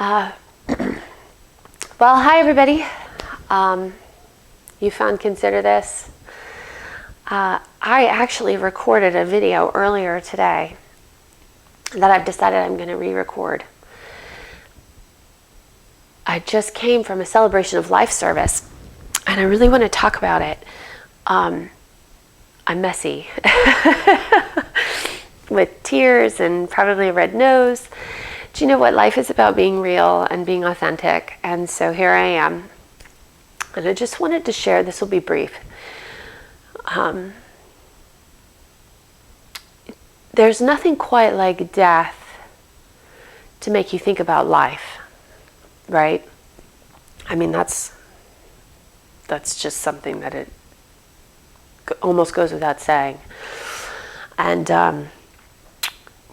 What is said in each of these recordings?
Well, hi everybody. You found Consider This. I actually recorded a video earlier today that I've decided I'm going to re-record. I just came from a celebration of life service, and I really want to talk about it. I'm messy with tears and probably a red nose. Do you know what? Life is about being real and being authentic. And so here I am. And I just wanted to share, this will be brief. There's nothing quite like death to make you think about life, right? I mean, that's just something that it almost goes without saying. And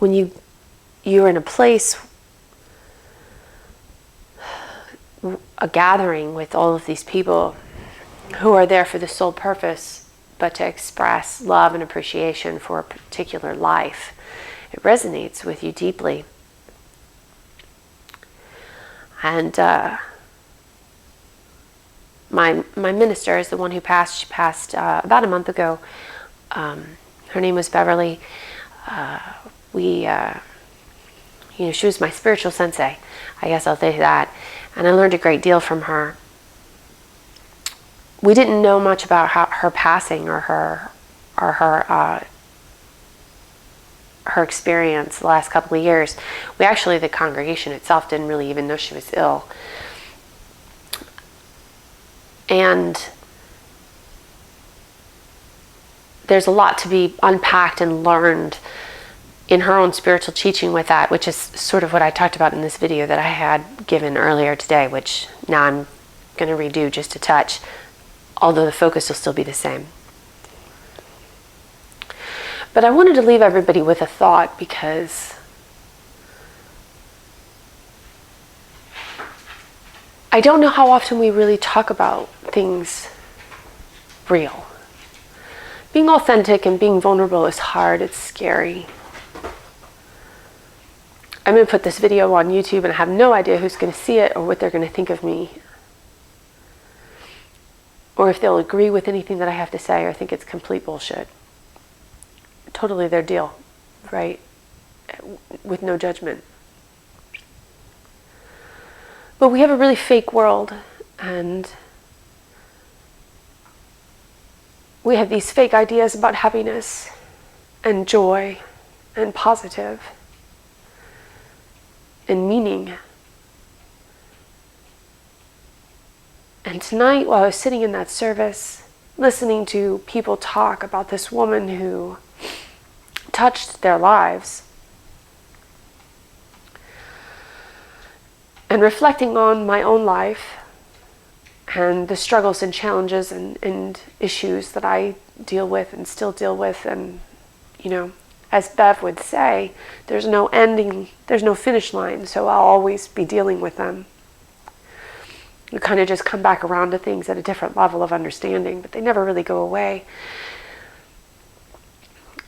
when you're in a place, a gathering with all of these people who are there for the sole purpose but to express love and appreciation for a particular life, it resonates with you deeply. And my minister is the one who passed. She passed about a month ago. Her name was Beverly. She was my spiritual sensei. I guess I'll say that. And I learned a great deal from her. We didn't know much about her passing or her experience the last couple of years. The congregation itself didn't really even know she was ill. And there's a lot to be unpacked and learned in her own spiritual teaching with that, which is sort of what I talked about in this video that I had given earlier today, which now I'm going to redo just a touch, although the focus will still be the same. But I wanted to leave everybody with a thought, because I don't know how often we really talk about things real. Being authentic and being vulnerable is hard, it's scary. I'm going to put this video on YouTube and I have no idea who's going to see it or what they're going to think of me, or if they'll agree with anything that I have to say or think it's complete bullshit. Totally their deal, right? With no judgment. But we have a really fake world, and we have these fake ideas about happiness and joy and positive and meaning. And tonight, while I was sitting in that service, listening to people talk about this woman who touched their lives, and reflecting on my own life and the struggles and challenges and issues that I deal with and still deal with, and as Bev would say, there's no ending, there's no finish line, so I'll always be dealing with them. You kind of just come back around to things at a different level of understanding, but they never really go away.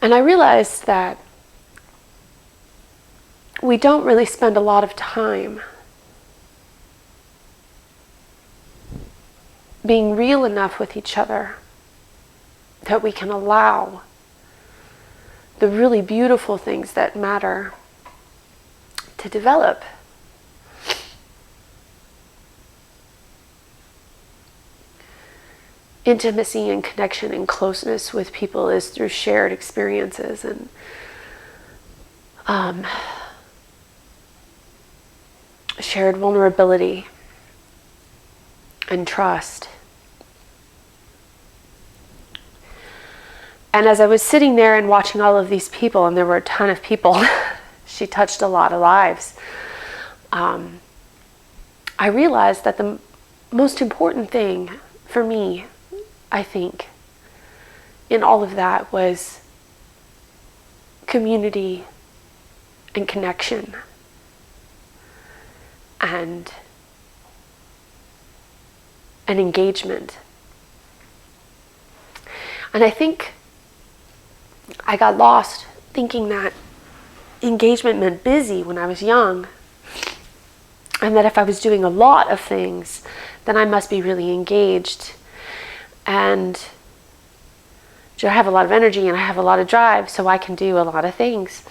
And I realized that we don't really spend a lot of time being real enough with each other that we can allow the really beautiful things that matter to develop. Intimacy and connection and closeness with people is through shared experiences and shared vulnerability and trust. And as I was sitting there and watching all of these people, and there were a ton of people, she touched a lot of lives, I realized that the most important thing for me, I think, in all of that was community and connection and an engagement. And I think I got lost thinking that engagement meant busy when I was young. And that if I was doing a lot of things, then I must be really engaged. And I have a lot of energy and I have a lot of drive, so I can do a lot of things.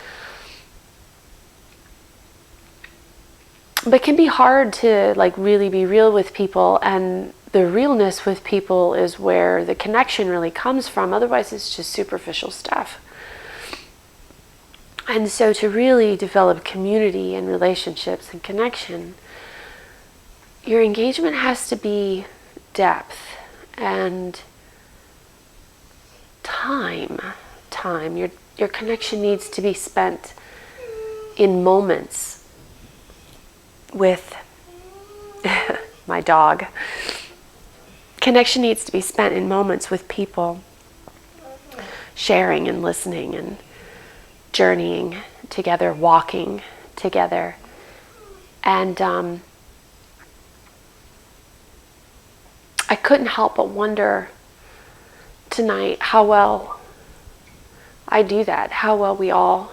But it can be hard to really be real with people, and the realness with people is where the connection really comes from. Otherwise, it's just superficial stuff. And so to really develop community and relationships and connection, your engagement has to be depth and time. Your connection needs to be spent in moments with my dog. Connection needs to be spent in moments with people, sharing and listening and journeying together, walking together. And I couldn't help but wonder tonight how well I do that, how well we all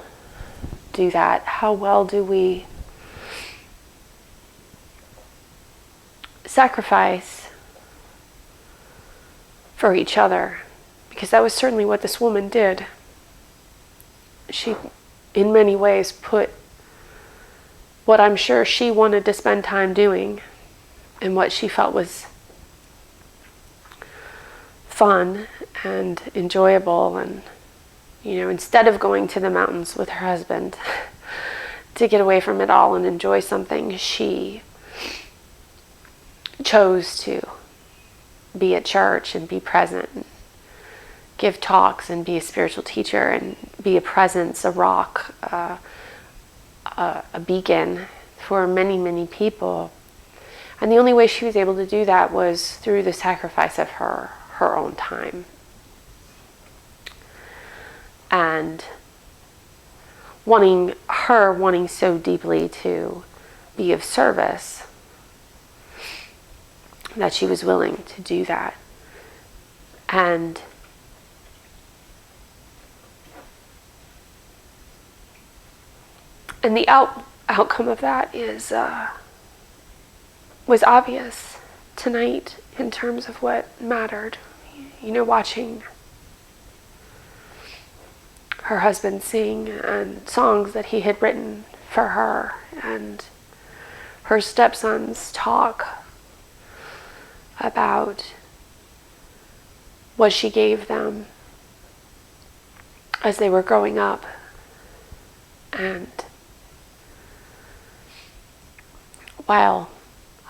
do that, how well do we sacrifice for each other, because that was certainly what this woman did. She, in many ways, put what I'm sure she wanted to spend time doing and what she felt was fun and enjoyable, and instead of going to the mountains with her husband to get away from it all and enjoy something, she chose to be at church and be present, and give talks and be a spiritual teacher and be a presence, a rock, a beacon for many, many people. And the only way she was able to do that was through the sacrifice of her own time. And wanting so deeply to be of service that she was willing to do that. And the outcome of that was obvious tonight in terms of what mattered. Watching her husband sing and songs that he had written for her, and her stepsons talk about what she gave them as they were growing up. And while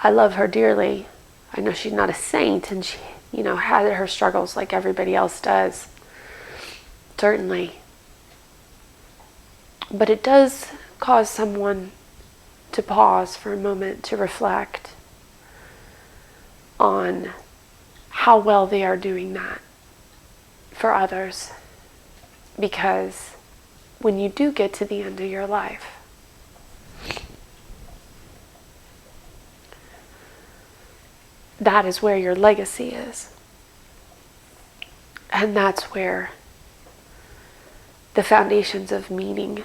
I love her dearly, I know she's not a saint, and she, had her struggles like everybody else does, certainly. But it does cause someone to pause for a moment to reflect on how well they are doing that for others. Because when you do get to the end of your life, that is where your legacy is. And that's where the foundations of meaning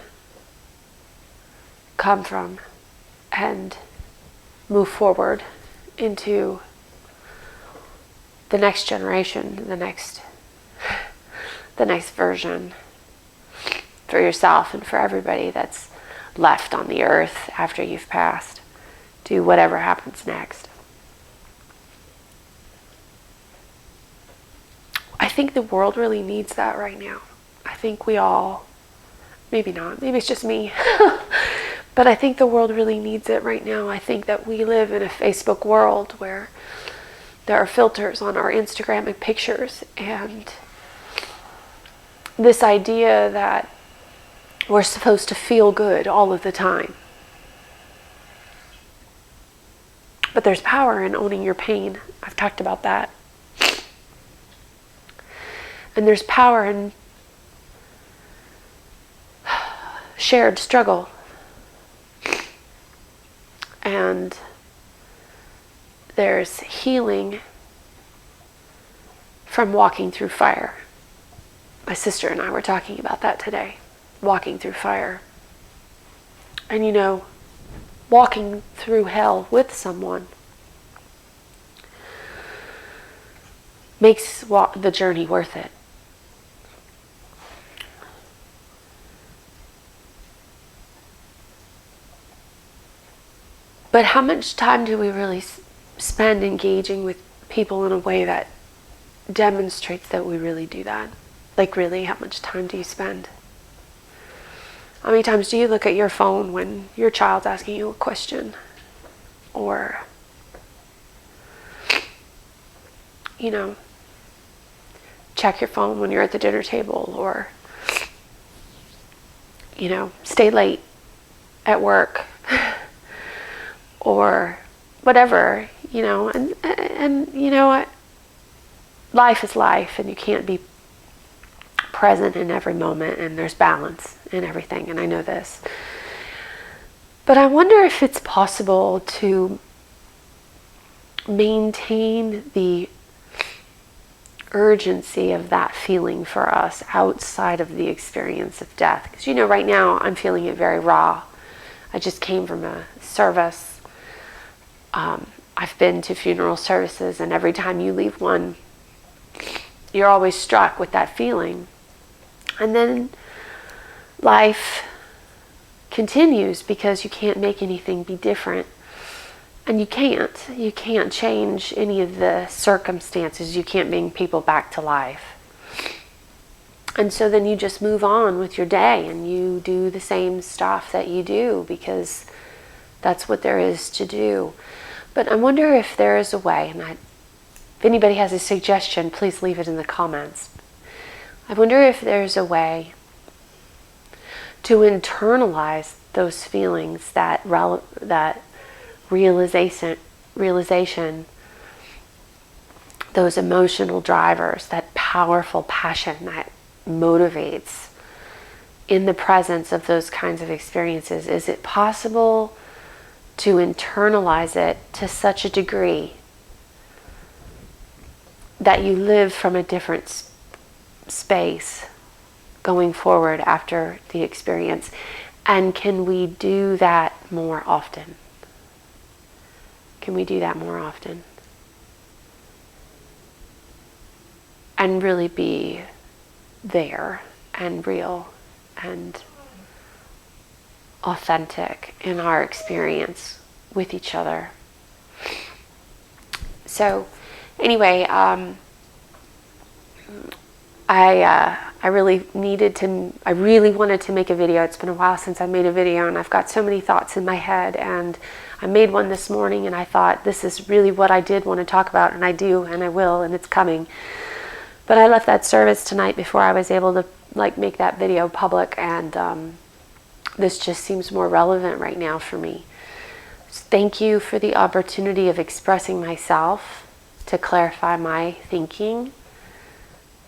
come from and move forward into the next generation, the next version for yourself and for everybody that's left on the earth after you've passed, to whatever happens next. I think the world really needs that right now. I think we all, maybe not, maybe it's just me, but I think the world really needs it right now. I think that we live in a Facebook world where there are filters on our Instagram and pictures, and this idea that we're supposed to feel good all of the time. But there's power in owning your pain. I've talked about that. And there's power in shared struggle. And there's healing from walking through fire. My sister and I were talking about that today. Walking through fire. And walking through hell with someone makes the journey worth it. But how much time do we really spend engaging with people in a way that demonstrates that we really do that? Like, really, how much time do you spend? How many times do you look at your phone when your child's asking you a question? Or, check your phone when you're at the dinner table, or, stay late at work, or whatever, and you know what? Life is life, and you can't be present in every moment, and there's balance in everything, and I know this. But I wonder if it's possible to maintain the urgency of that feeling for us outside of the experience of death. Because right now I'm feeling it very raw. I just came from a service. I've been to funeral services, and every time you leave one, you're always struck with that feeling. And then life continues because you can't make anything be different. And you can't change any of the circumstances. You can't bring people back to life. And so then you just move on with your day, and you do the same stuff that you do because that's what there is to do. But I wonder if there is a way, and if anybody has a suggestion, please leave it in the comments. I wonder if there's a way to internalize those feelings, that realization, those emotional drivers, that powerful passion that motivates in the presence of those kinds of experiences. Is it possible to internalize it to such a degree that you live from a different space going forward after the experience? And can we do that more often? Can we do that more often? And really be there and real and authentic in our experience with each other. So anyway, I really wanted to make a video. It's been a while since I made a video, and I've got so many thoughts in my head, and I made one this morning, and I thought, this is really what I did want to talk about, and I do, and I will, and it's coming. But I left that service tonight before I was able to make that video public, and this just seems more relevant right now for me. So thank you for the opportunity of expressing myself, to clarify my thinking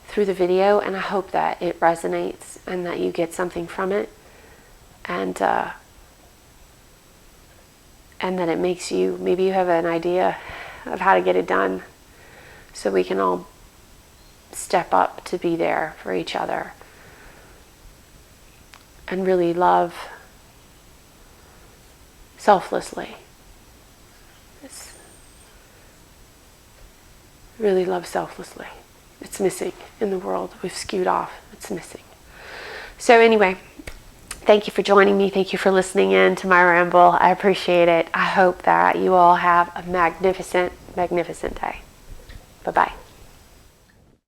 through the video, and I hope that it resonates and that you get something from it, and that it makes you, maybe you have an idea of how to get it done, so we can all step up to be there for each other and really love selflessly. Really love selflessly. It's missing in the world. We've skewed off. It's missing. So anyway, thank you for joining me. Thank you for listening in to my ramble. I appreciate it. I hope that you all have a magnificent, magnificent day. Bye-bye.